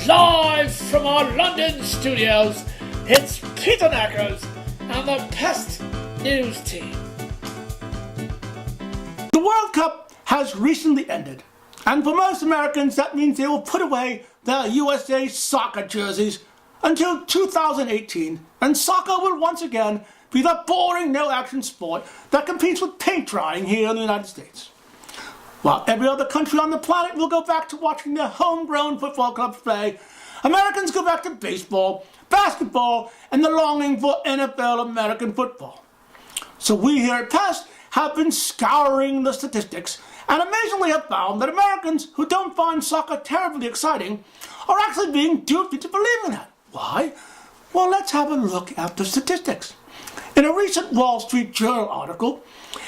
Live from our London studios, it's Peter Knackers and the Pest News Team. The World Cup has recently ended, and for most Americans that means they will put away their USA soccer jerseys until 2018, and soccer will once again be the boring no-action sport that competes with paint drying here in the United States. While every other country on the planet will go back to watching their homegrown football clubs play, Americans go back to baseball, basketball, and the longing for NFL American football. So we here at Pest have been scouring the statistics and amazingly have found that Americans who don't find soccer terribly exciting are actually being duped into believing that. Why? Well, let's have a look at the statistics. In a recent Wall Street Journal article,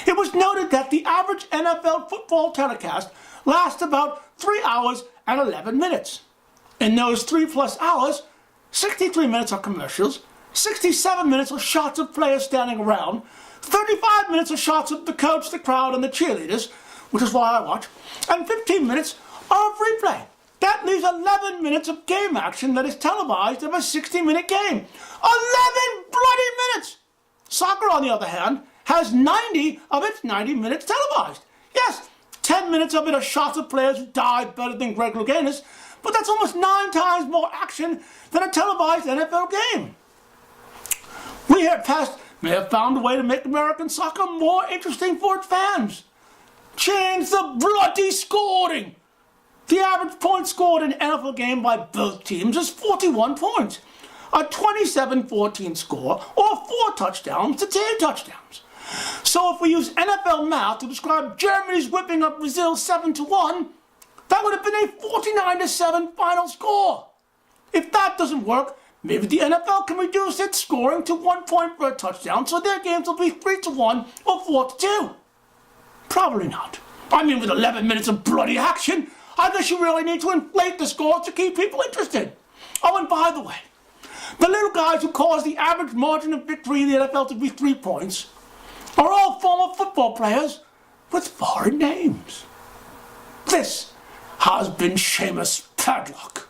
it was noted that the average NFL football telecast lasts about 3 hours and 11 minutes. In those 3+ hours, 63 minutes are commercials, 67 minutes are shots of players standing around, 35 minutes are shots of the coach, the crowd, and the cheerleaders, which is why I watch, and 15 minutes are of replay. That leaves 11 minutes of game action that is televised of a 60-minute game. 11 bloody minutes! Soccer, on the other hand, has 90 of its 90 minutes televised. Yes, 10 minutes of it are shots of players who died better than Greg Louganis, but that's almost 9 times more action than a televised NFL game. We here at Pest may have found a way to make American soccer more interesting for its fans. Change the bloody scoring! The average points scored in an NFL game by both teams is 41 points. A 27-14 score, or 4 touchdowns to 2 touchdowns. So if we use NFL math to describe Germany's whipping up Brazil 7-1, that would have been a 49-7 final score. If that doesn't work, maybe the NFL can reduce its scoring to 1 point per touchdown so their games will be 3-1 or 4-2. Probably not. I mean, with 11 minutes of bloody action, I guess you really need to inflate the score to keep people interested. Oh, and by the way, the little guys who cause the average margin of victory in the NFL to be 3 points are all former football players with foreign names. This has been Seamus Padlock.